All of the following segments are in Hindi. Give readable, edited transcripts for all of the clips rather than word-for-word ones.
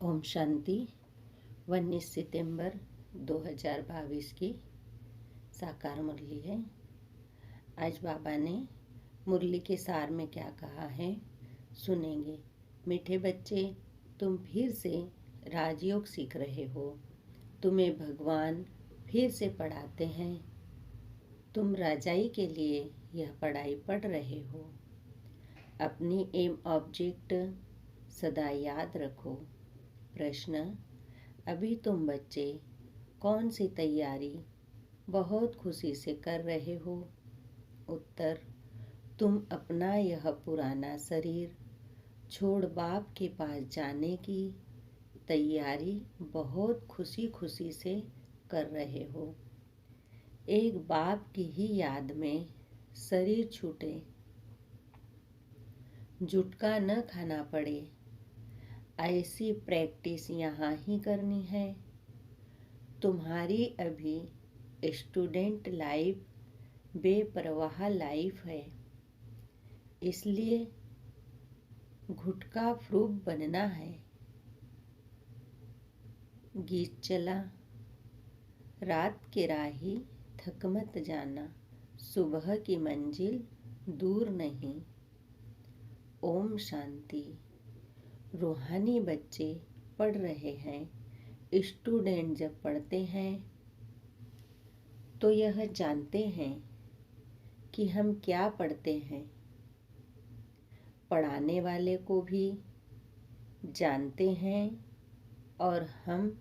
ओम शांति। 19 सितंबर 2022 की साकार मुरली है। आज बाबा ने मुरली के सार में क्या कहा है सुनेंगे। मीठे बच्चे, तुम फिर से राजयोग सीख रहे हो। तुम्हें भगवान फिर से पढ़ाते हैं। तुम राजाई के लिए यह पढ़ाई पढ़ रहे हो। अपनी एम ऑब्जेक्ट सदा याद रखो। प्रश्न: अभी तुम बच्चे कौन सी तैयारी बहुत खुशी से कर रहे हो? उत्तर: तुम अपना यह पुराना शरीर छोड़ बाप के पास जाने की तैयारी बहुत खुशी खुशी से कर रहे हो। एक बाप की ही याद में शरीर छूटे, जुटका न खाना पड़े, ऐसी प्रैक्टिस यहाँ ही करनी है। तुम्हारी अभी स्टूडेंट लाइफ बेपरवाह लाइफ है, इसलिए घुटका फ्रूब बनना है। गीत चला। रात के राही थक मत जाना, सुबह की मंजिल दूर नहीं। ओम शांति। रूहानी बच्चे पढ़ रहे हैं। स्टूडेंट जब पढ़ते हैं तो यह जानते हैं कि हम क्या पढ़ते हैं। पढ़ाने वाले को भी जानते हैं और हम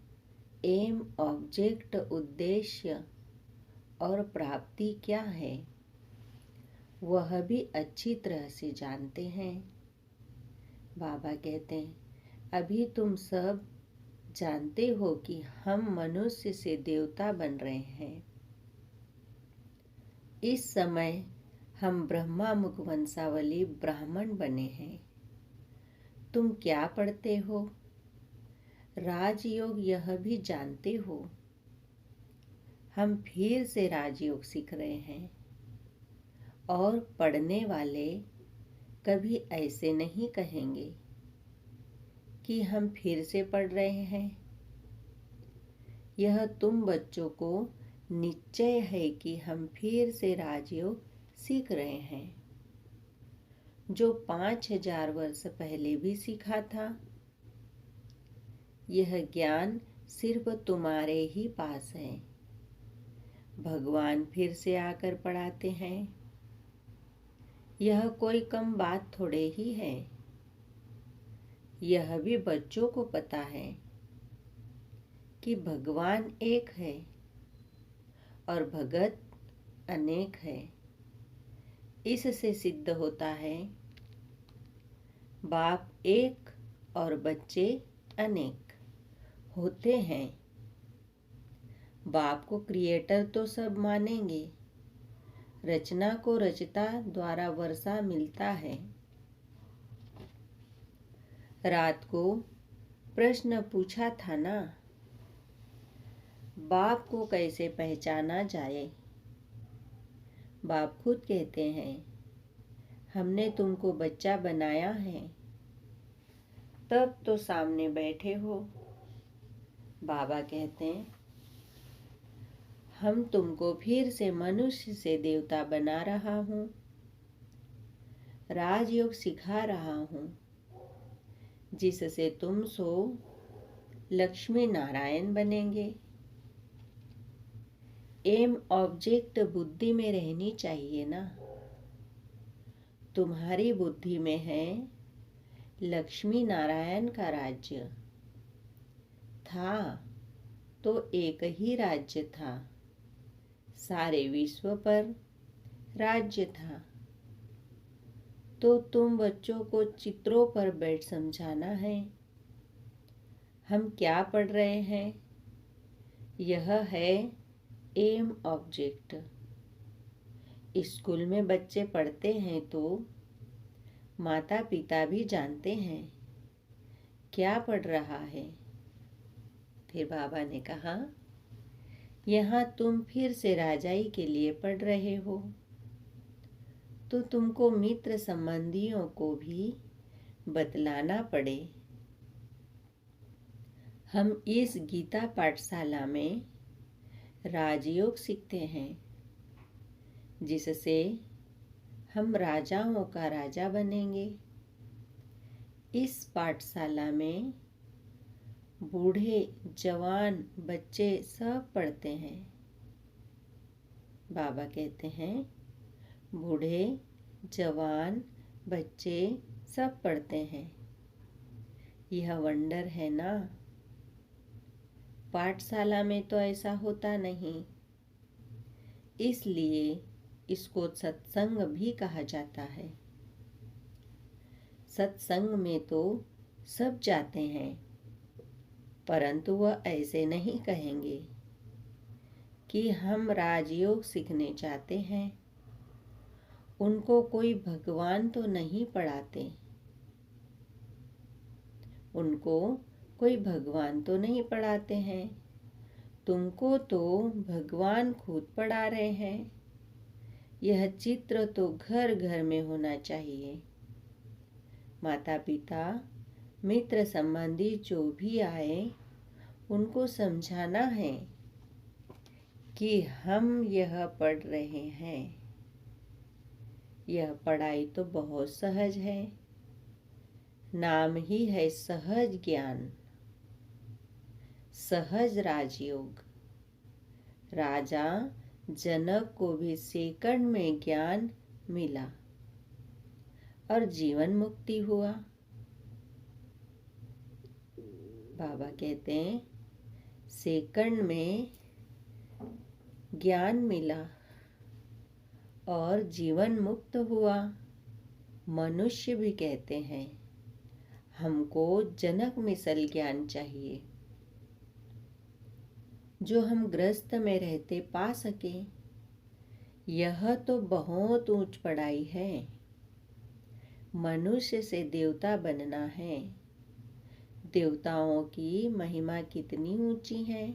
एम ऑब्जेक्ट उद्देश्य और प्राप्ति क्या है वह भी अच्छी तरह से जानते हैं। बाबा कहते हैं, अभी तुम सब जानते हो कि हम मनुष्य से देवता बन रहे हैं। इस समय हम ब्रह्मा मुख वंशावली ब्राह्मण बने हैं। तुम क्या पढ़ते हो? राजयोग यह भी जानते हो। हम फिर से राजयोग सीख रहे हैं और पढ़ने वाले कभी ऐसे नहीं कहेंगे कि हम फिर से पढ़ रहे हैं। यह तुम बच्चों को निश्चय है कि हम फिर से राजयोग सीख रहे हैं, जो 5000 वर्ष पहले भी सीखा था। यह ज्ञान सिर्फ तुम्हारे ही पास है। भगवान फिर से आकर पढ़ाते हैं। यह कोई कम बात थोड़े ही है। यह भी बच्चों को पता है कि भगवान एक है और भगत अनेक है। इससे सिद्ध होता है बाप एक और बच्चे अनेक होते हैं। बाप को क्रिएटर तो सब मानेंगे, रचना को रचता द्वारा वर्षा मिलता है। रात को प्रश्न पूछा था ना, बाप को कैसे पहचाना जाए? बाप खुद कहते हैं, हमने तुमको बच्चा बनाया है, तब तो सामने बैठे हो। बाबा कहते हैं, हम तुमको फिर से मनुष्य से देवता बना रहा हूँ, राजयोग सिखा रहा हूँ, जिससे तुम सो लक्ष्मी नारायण बनेंगे। एम ऑब्जेक्ट बुद्धि में रहनी चाहिए ना। तुम्हारी बुद्धि में है लक्ष्मी नारायण का राज्य था, तो एक ही राज्य था, सारे विश्व पर राज्य था। तो तुम बच्चों को चित्रों पर बैठ समझाना है। हम क्या पढ़ रहे हैं? यह है एम ऑब्जेक्ट। स्कूल में बच्चे पढ़ते हैं तो माता पिता भी जानते हैं क्या पढ़ रहा है। फिर बाबा ने कहा, यहाँ तुम फिर से राजाई के लिए पढ़ रहे हो, तो तुमको मित्र संबंधियों को भी बतलाना पड़े। हम इस गीता पाठशाला में राजयोग सीखते हैं, जिससे हम राजाओं का राजा बनेंगे। इस पाठशाला में बूढ़े, जवान, बच्चे सब पढ़ते हैं। बाबा कहते हैं बूढ़े, जवान, बच्चे सब पढ़ते हैं। यह वंडर है ना। पाठशाला में तो ऐसा होता नहीं, इसलिए इसको सत्संग भी कहा जाता है। सत्संग में तो सब जाते हैं, परंतु वह ऐसे नहीं कहेंगे कि हम राजयोग सीखने चाहते हैं। उनको कोई भगवान तो नहीं पढ़ाते, उनको कोई भगवान तो नहीं पढ़ाते हैं। तुमको तो भगवान खुद पढ़ा रहे हैं। यह चित्र तो घर घर में होना चाहिए। माता पिता, मित्र संबंधी जो भी आए, उनको समझाना है कि हम यह पढ़ रहे हैं। यह पढ़ाई तो बहुत सहज है। नाम ही है सहज ज्ञान, सहज राजयोग। राजा जनक को भी सेकंड में ज्ञान मिला और जीवन मुक्ति हुआ। बाबा कहते हैं सेकंड में ज्ञान मिला और जीवन मुक्त हुआ। मनुष्य भी कहते हैं हमको जनक मिसल ज्ञान चाहिए, जो हम ग्रस्त में रहते पा सके। यह तो बहुत ऊंच पढ़ाई है। मनुष्य से देवता बनना है। देवताओं की महिमा कितनी ऊंची है।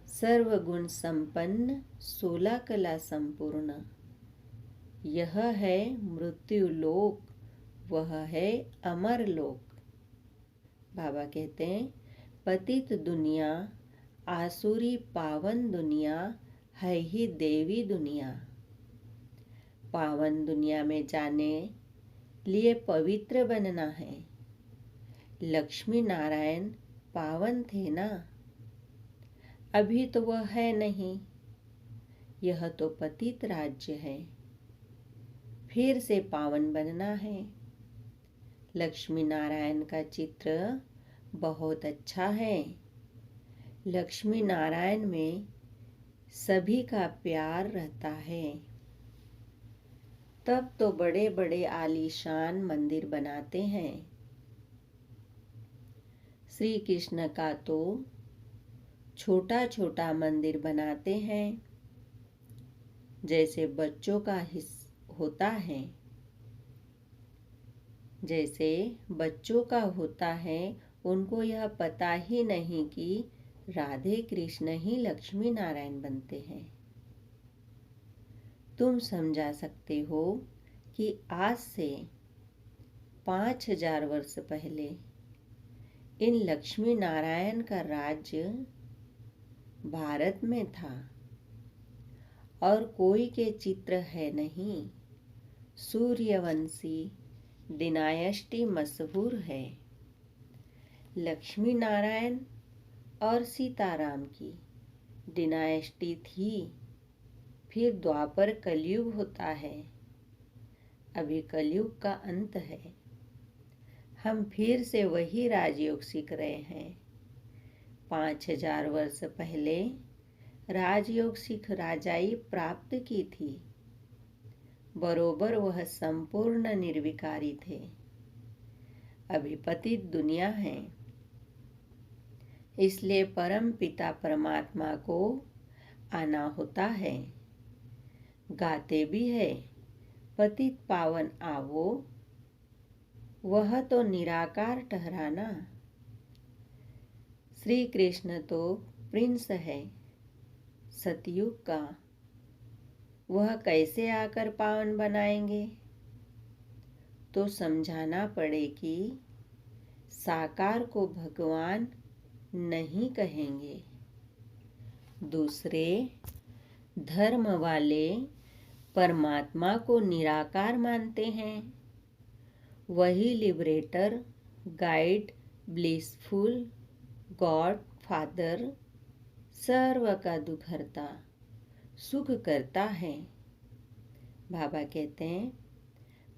सर्वगुण संपन्न, 16 कला संपूर्ण। यह है मृत्यु लोक, वह है अमर लोक। बाबा कहते हैं पतित दुनिया, आसुरी पावन दुनिया है ही देवी दुनिया। पावन दुनिया में जाने लिए पवित्र बनना है। लक्ष्मी नारायण पावन थे ना, अभी तो वह है नहीं। यह तो पतित राज्य है, फिर से पावन बनना है। लक्ष्मी नारायण का चित्र बहुत अच्छा है। लक्ष्मी नारायण में सभी का प्यार रहता है। तब तो बड़े बड़े आलीशान मंदिर बनाते हैं। श्री कृष्ण का तो छोटा छोटा मंदिर बनाते हैं, जैसे बच्चों का होता है। जैसे बच्चों का होता है, उनको यह पता ही नहीं कि राधे कृष्ण ही लक्ष्मी नारायण बनते हैं। तुम समझा सकते हो कि आज से 5000 वर्ष पहले इन लक्ष्मी नारायण का राज्य भारत में था और कोई के चित्र है नहीं। सूर्यवंशी डिनायस्टी मशहूर है। लक्ष्मी नारायण और सीताराम की डिनायस्टी थी। फिर द्वापर कलयुग होता है। अभी कलयुग का अंत है। हम फिर से वही राजयोग सीख रहे हैं। 5000 वर्ष पहले राजयोग सीख राजाई प्राप्त की थी। बरोबर वह संपूर्ण निर्विकारी थे। अभी पतित दुनिया है, इसलिए परम पिता परमात्मा को आना होता है। गाते भी है पतित पावन आवो, वह तो निराकार ठहराना। श्री कृष्ण तो प्रिंस है सतयुग का, वह कैसे आकर पावन बनाएंगे? तो समझाना पड़े कि साकार को भगवान नहीं कहेंगे। दूसरे धर्म वाले परमात्मा को निराकार मानते हैं। वही liberator, guide, blissful, God father, सर्व का दुख हरता, सुख करता है। बाबा कहते हैं,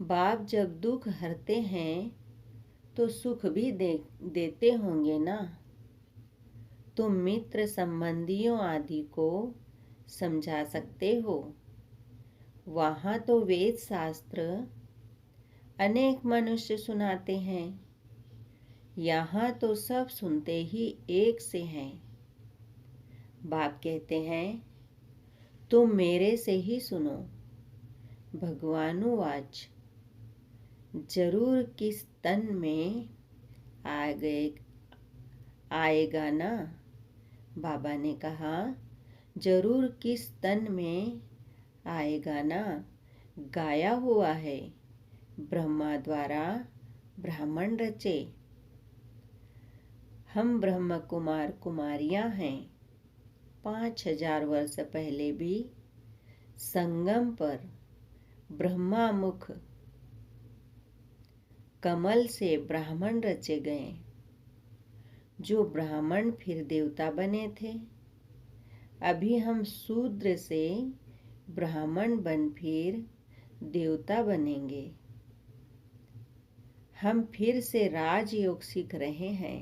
बाप जब दुख हरते हैं तो सुख भी देते होंगे ना। तुम मित्र संबंधियों आदि को समझा सकते हो। वहाँ तो वेद शास्त्र अनेक मनुष्य सुनाते हैं, यहाँ तो सब सुनते ही एक से हैं। बाप कहते हैं, तुम मेरे से ही सुनो। भगवानुवाच, जरूर किस तन में आएगा ना। बाबा ने कहा, जरूर किस तन में आएगा ना। गाया हुआ है, ब्रह्मा द्वारा ब्राह्मण रचे। हम ब्रह्म कुमार कुमारियां हैं। 5000 वर्ष पहले भी संगम पर ब्रह्मा मुख कमल से ब्राह्मण रचे गए। जो ब्राह्मण फिर देवता बने थे। अभी हम शूद्र से ब्राह्मण बन फिर देवता बनेंगे। हम फिर से राजयोग सीख रहे हैं।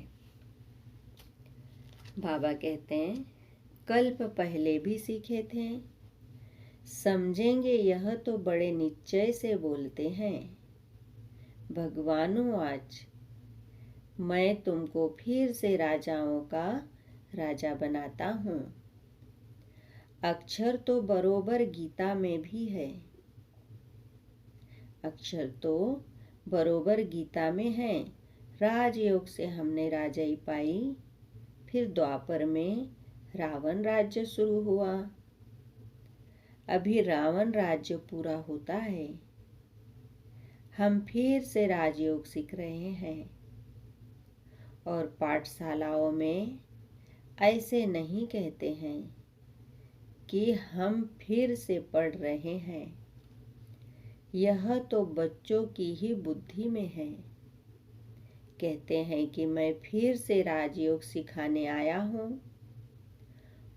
बाबा कहते हैं, कल्प पहले भी सीखे थे। समझेंगे यह तो बड़े निश्चय से बोलते हैं। भगवानुवाच, मैं तुमको फिर से राजाओं का राजा बनाता हूँ। अक्षर तो बरोबर गीता में भी है। अक्षर तो बरोबर गीता में है। राजयोग से हमने राजाई पाई। फिर द्वापर में रावण राज्य शुरू हुआ। अभी रावण राज्य पूरा होता है। हम फिर से राजयोग सीख रहे हैं। और पाठशालाओं में ऐसे नहीं कहते हैं कि हम फिर से पढ़ रहे हैं। यह तो बच्चों की ही बुद्धि में है। कहते हैं कि मैं फिर से राजयोग सिखाने आया हूँ।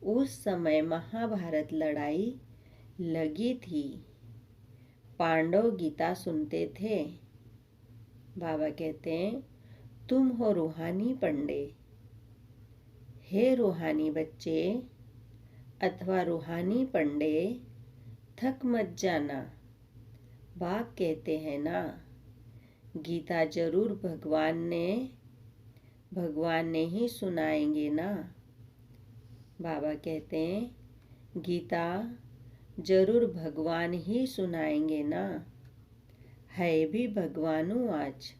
उस समय महाभारत लड़ाई लगी थी। पांडव गीता सुनते थे। बाबा कहते हैं, तुम हो रूहानी पंडे। हे रूहानी बच्चे अथवा रूहानी पंडे, थक मत जाना। बाप कहते हैं ना, गीता जरूर भगवान ने ही सुनाएंगे ना। बाबा कहते हैं, गीता जरूर भगवान ही सुनाएंगे ना। है भी भगवानुवाच,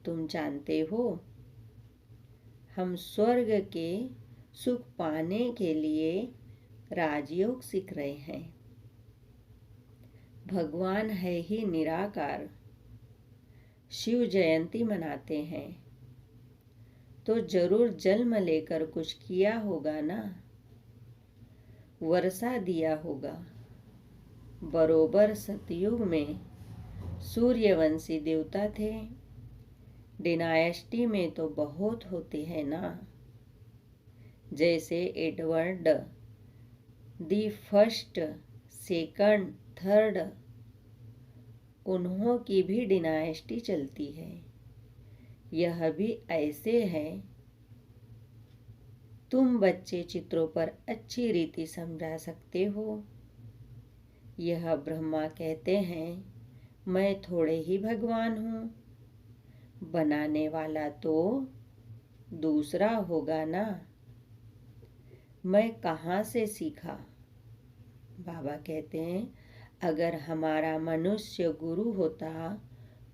तुम जानते हो। हम स्वर्ग के सुख पाने के लिए राजयोग सीख रहे हैं। भगवान है ही निराकार। शिव जयंती मनाते हैं तो जरूर जन्म लेकर कुछ किया होगा ना। वर्षा दिया होगा। बरोबर सतयुग में सूर्यवंशी देवता थे। डिनायस्टी में तो बहुत होते हैं ना। जैसे Edward the first, second, third, उन्हों की भी डिनायस्टी चलती है। यह भी ऐसे है। तुम बच्चे चित्रों पर अच्छी रीति समझा सकते हो। यह ब्रह्मा कहते हैं, मैं थोड़े ही भगवान हूँ। बनाने वाला तो दूसरा होगा ना। मैं कहाँ से सीखा। बाबा कहते हैं, अगर हमारा मनुष्य गुरु होता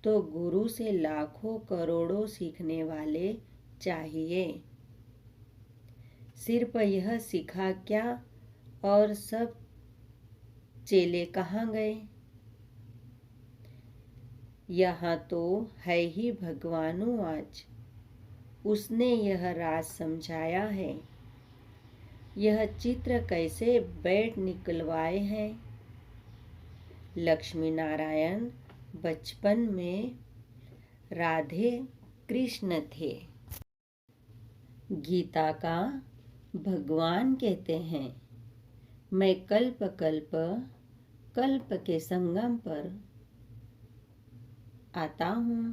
तो गुरु से लाखों करोड़ों सीखने वाले चाहिए। सिर्फ यह सीखा क्या और सब चेले कहाँ गए। यहाँ तो है ही भगवानुवाच, उसने यह राज समझाया है। यह चित्र कैसे बैठ निकलवाए हैं। लक्ष्मी नारायण बचपन में राधे कृष्ण थे। गीता का भगवान कहते हैं, मैं कल्प कल्प कल्प के संगम पर आता हूँ।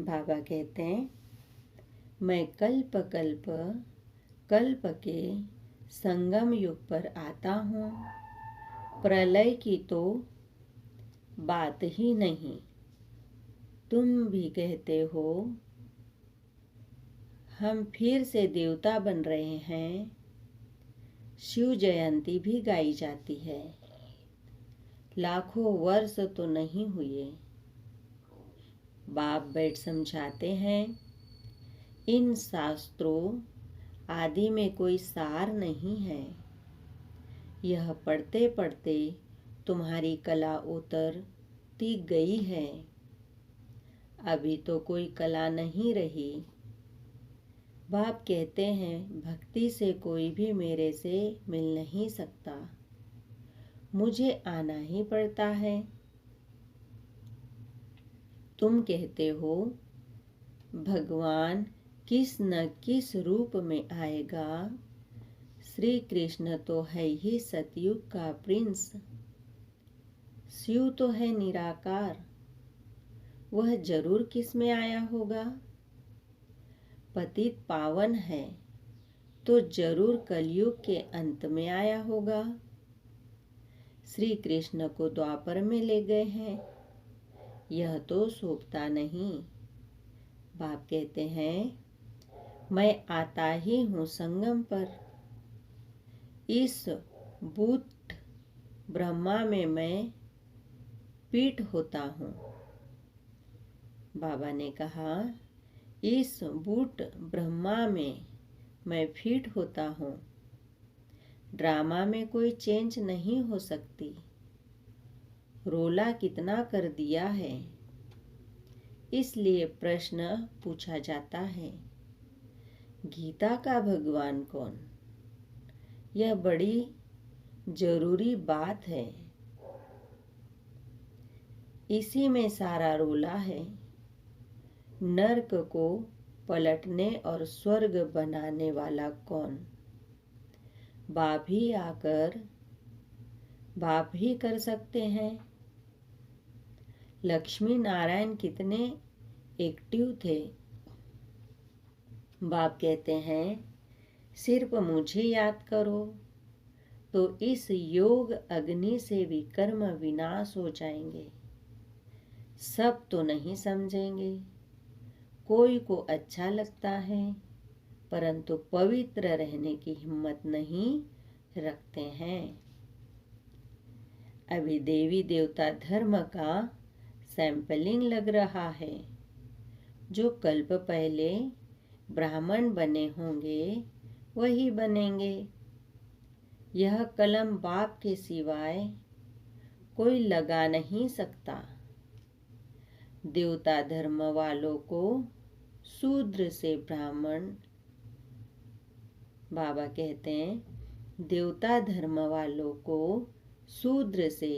बाबा कहते हैं, मैं कल्प कल्प कल्प के संगम युग पर आता हूँ। प्रलय की तो बात ही नहीं। तुम भी कहते हो हम फिर से देवता बन रहे हैं। शिव जयंती भी गाई जाती है। लाखों वर्ष तो नहीं हुए। बाप बैठ समझाते हैं, इन शास्त्रों आदि में कोई सार नहीं है। यह पढ़ते पढ़ते तुम्हारी कला उतरती गई है। अभी तो कोई कला नहीं रही। बाप कहते हैं, भक्ति से कोई भी मेरे से मिल नहीं सकता। मुझे आना ही पड़ता है। तुम कहते हो भगवान किस न किस रूप में आएगा। श्री कृष्ण तो है ही सतयुग का प्रिंस। शिव तो है निराकार। वह जरूर किस में आया होगा। पतित पावन है तो जरूर कलयुग के अंत में आया होगा। श्री कृष्ण को द्वापर में ले गए हैं, यह तो शोभता नहीं। बाप कहते हैं, मैं आता ही हूँ संगम पर। इस बूट ब्रह्मा में मैं पीठ होता हूँ। बाबा ने कहा, इस बूट ब्रह्मा में मैं फिट होता हूँ। ड्रामा में कोई चेंज नहीं हो सकती। रोला कितना कर दिया है, इसलिए प्रश्न पूछा जाता है, गीता का भगवान कौन। यह बड़ी जरूरी बात है। इसी में सारा रोला है। नर्क को पलटने और स्वर्ग बनाने वाला कौन। बाप ही कर सकते हैं। लक्ष्मी नारायण कितने एक्टिव थे। बाप कहते हैं, सिर्फ मुझे याद करो तो इस योग अग्नि से भी कर्म विनाश हो जाएंगे। सब तो नहीं समझेंगे। कोई को अच्छा लगता है, परंतु पवित्र रहने की हिम्मत नहीं रखते हैं। अभी देवी देवता धर्म का सैंपलिंग लग रहा है। जो कल्प पहले ब्राह्मण बने होंगे वही बनेंगे। यह कलम बाप के सिवाय कोई लगा नहीं सकता। देवता धर्म वालों को शूद्र से ब्राह्मण, बाबा कहते हैं, देवता धर्म वालों को शूद्र से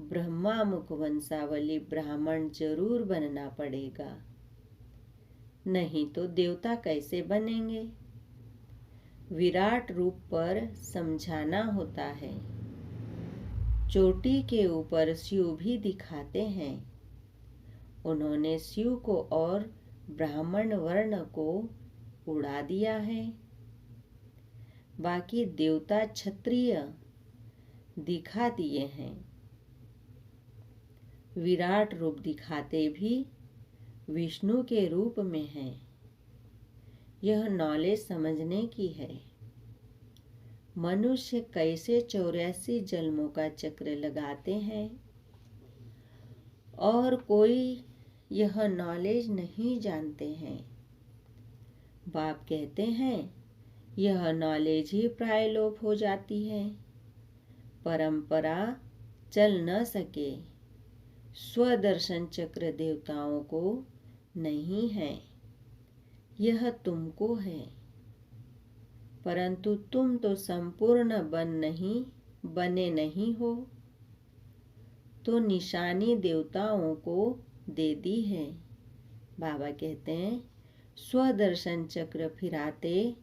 ब्रह्मा मुख वंशावली ब्राह्मण जरूर बनना पड़ेगा, नहीं तो देवता कैसे बनेंगे। विराट रूप पर समझाना होता है। चोटी के ऊपर शिव भी दिखाते हैं। उन्होंने शिव को और ब्राह्मण वर्ण को उड़ा दिया है। बाकी देवता क्षत्रिय दिखा दिए हैं। विराट रूप दिखाते भी विष्णु के रूप में हैं। यह नॉलेज समझने की है। मनुष्य कैसे 84 जन्मों का चक्र लगाते हैं और कोई यह नॉलेज नहीं जानते हैं। बाप कहते हैं, यह नॉलेज ही प्राय लोप हो जाती है। परंपरा चल न सके। स्वदर्शन चक्र देवताओं को नहीं है। यह तुमको है, परंतु तुम तो संपूर्ण बने नहीं हो, तो निशानी देवताओं को दे दी है। बाबा कहते हैं, स्वदर्शन चक्र फिराते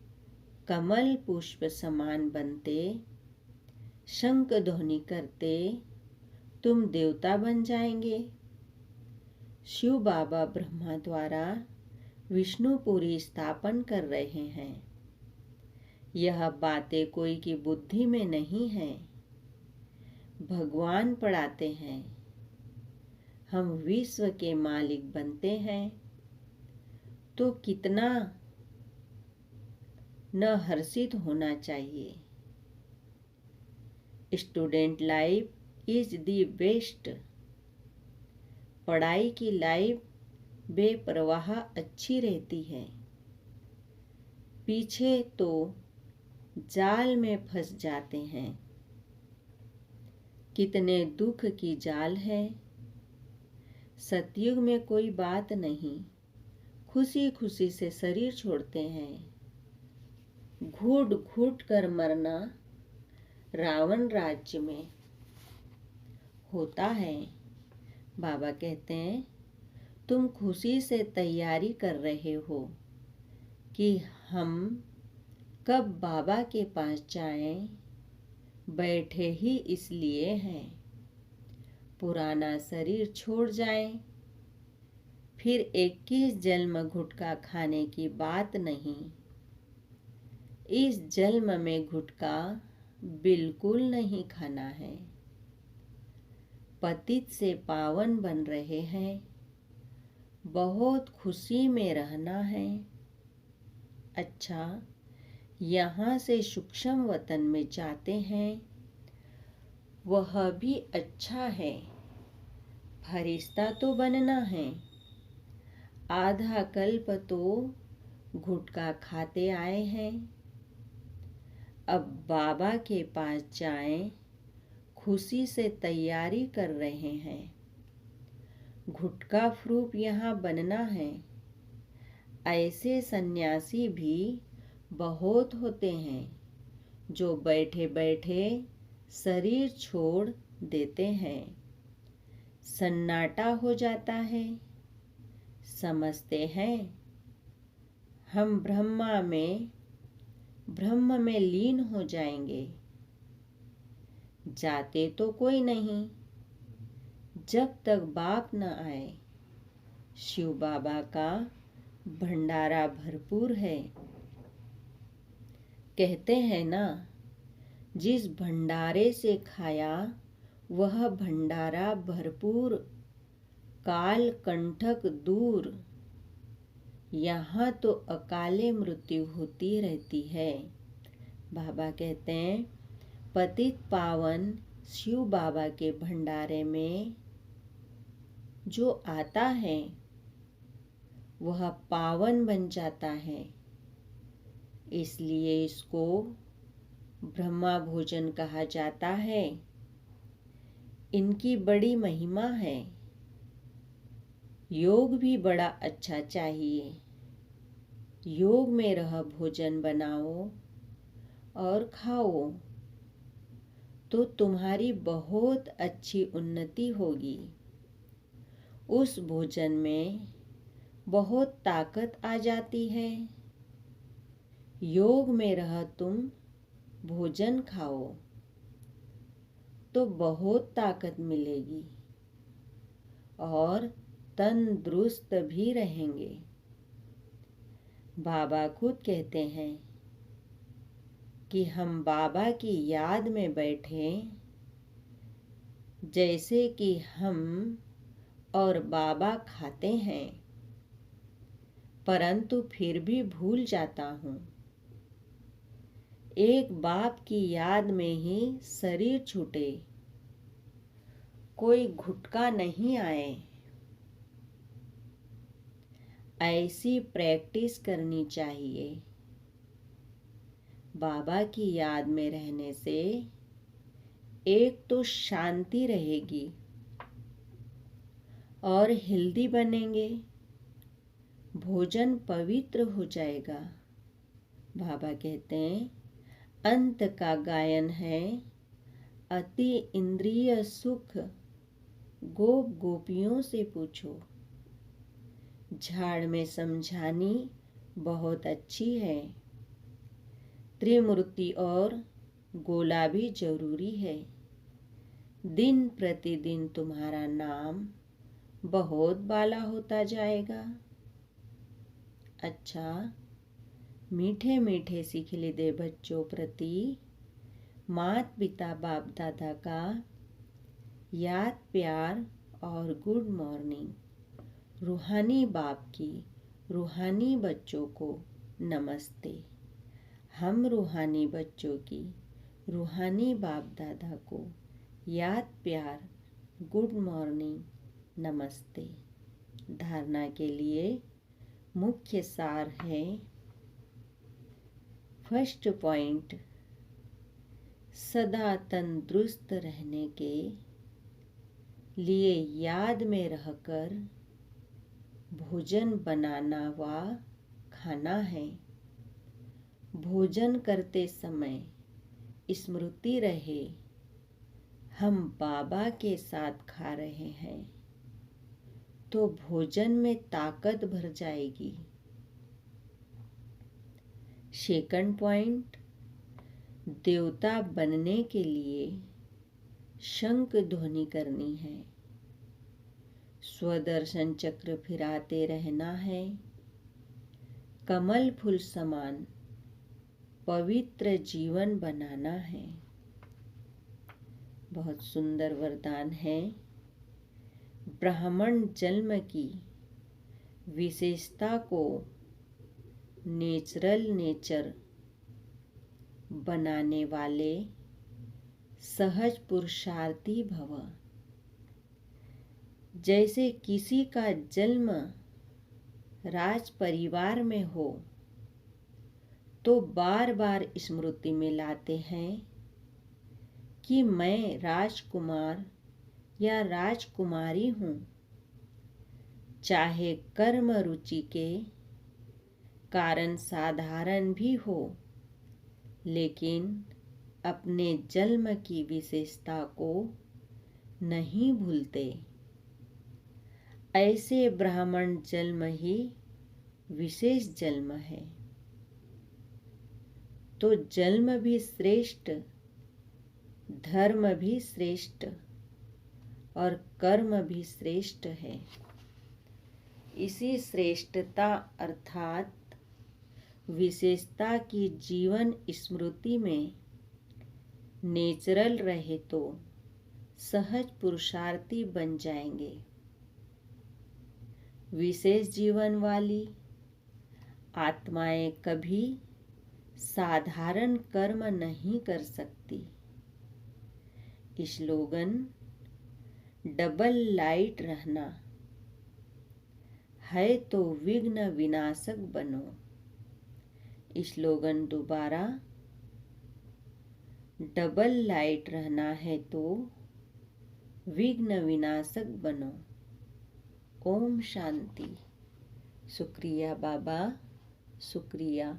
कमल पुष्प समान बनते, शंख ध्वनि करते तुम देवता बन जाएंगे। शिव बाबा ब्रह्मा द्वारा विष्णुपुरी स्थापन कर रहे हैं। यह बातें कोई की बुद्धि में नहीं है, भगवान पढ़ाते हैं। हम विश्व के मालिक बनते हैं तो कितना न हर्षित होना चाहिए। Student life is the best. पढ़ाई की लाइफ बेपरवाह अच्छी रहती है, पीछे तो जाल में फंस जाते हैं। कितने दुख की जाल है। सतयुग में कोई बात नहीं, खुशी खुशी से शरीर छोड़ते हैं। घुट घुट कर मरना रावण राज्य में होता है। बाबा कहते हैं, तुम खुशी से तैयारी कर रहे हो कि हम कब बाबा के पास जाएं। बैठे ही इसलिए हैं, पुराना शरीर छोड़ जाएं। फिर 21 जन्म गुटखा खाने की बात नहीं। इस जन्म में गुटखा बिल्कुल नहीं खाना है। पतित से पावन बन रहे हैं, बहुत खुशी में रहना है। अच्छा, यहाँ से सूक्ष्म वतन में जाते हैं, वह भी अच्छा है। फरिश्ता तो बनना है। आधा कल्प तो गुटखा खाते आए हैं, अब बाबा के पास जाएं, खुशी से तैयारी कर रहे हैं। गुटखा फ्रूट यहाँ बनना है। ऐसे सन्यासी भी बहुत होते हैं जो बैठे बैठे शरीर छोड़ देते हैं। सन्नाटा हो जाता है, समझते हैं हम ब्रह्म में लीन हो जाएंगे। जाते तो कोई नहीं जब तक बाप न आए। शिव बाबा का भंडारा भरपूर है। कहते हैं ना, जिस भंडारे से खाया वह भंडारा भरपूर, काल कंठक दूर। यहाँ तो अकाले मृत्यु होती रहती है। बाबा कहते हैं, पतित पावन शिव बाबा के भंडारे में जो आता है वह पावन बन जाता है। इसलिए इसको ब्रह्मा भोजन कहा जाता है। इनकी बड़ी महिमा है। योग भी बड़ा अच्छा चाहिए। योग में रह भोजन बनाओ और खाओ तो तुम्हारी बहुत अच्छी उन्नति होगी। उस भोजन में बहुत ताकत आ जाती है। योग में रह तुम भोजन खाओ तो बहुत ताकत मिलेगी और तंदुरुस्त भी रहेंगे। बाबा खुद कहते हैं कि हम बाबा की याद में बैठे, जैसे कि हम और बाबा खाते हैं, परंतु फिर भी भूल जाता हूँ। एक बाप की याद में ही शरीर छूटे, कोई घुटका नहीं आए। ऐसी प्रैक्टिस करनी चाहिए। बाबा की याद में रहने से एक तो शांति रहेगी और हेल्दी बनेंगे, भोजन पवित्र हो जाएगा। बाबा कहते हैं अंत का गायन है अति इंद्रिय सुख, गोप गोपियों से पूछो। झाड़ में समझानी बहुत अच्छी है, त्रिमूर्ति और गोला भी जरूरी है। दिन प्रतिदिन तुम्हारा नाम बहुत बाला होता जाएगा। अच्छा, मीठे मीठे सिखिलिदे बच्चों प्रति मात पिता बाप दादा का याद प्यार और गुड मॉर्निंग। रूहानी बाप की रूहानी बच्चों को नमस्ते। हम रूहानी बच्चों की रूहानी बाप दादा को याद प्यार गुड मॉर्निंग नमस्ते। धारणा के लिए मुख्य सार है। फर्स्ट पॉइंट, सदा तंदुरुस्त रहने के लिए याद में रहकर भोजन बनाना व खाना है। भोजन करते समय स्मृति रहे हम बाबा के साथ खा रहे हैं, तो भोजन में ताकत भर जाएगी। सेकंड पॉइंट, देवता बनने के लिए शंख ध्वनि करनी है, स्वदर्शन चक्र फिराते रहना है, कमल फूल समान पवित्र जीवन बनाना है। बहुत सुंदर वरदान है। ब्राह्मण जन्म की विशेषता को नेचुरल नेचर बनाने वाले सहज पुरुषार्थी भव। जैसे किसी का जन्म राज परिवार में हो तो बार बार स्मृति में लाते हैं कि मैं राजकुमार या राजकुमारी हूँ। चाहे कर्म रुचि के कारण साधारण भी हो, लेकिन अपने जन्म की विशेषता को नहीं भूलते। ऐसे ब्राह्मण जन्म ही विशेष जन्म है। तो जन्म भी श्रेष्ठ, धर्म भी श्रेष्ठ और कर्म भी श्रेष्ठ है। इसी श्रेष्ठता अर्थात विशेषता की जीवन स्मृति में नेचुरल रहे तो सहज पुरुषार्थी बन जाएंगे। विशेष जीवन वाली आत्माएं कभी साधारण कर्म नहीं कर सकती। स्लोगन, डबल लाइट रहना है तो विघ्न विनाशक बनो। स्लोगन दोबारा, डबल लाइट रहना है तो विघ्न विनाशक बनो। ओम शांति। शुक्रिया बाबा, शुक्रिया।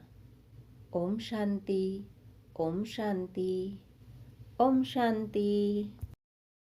ओम शांति, ओम शांति, ओम शांति।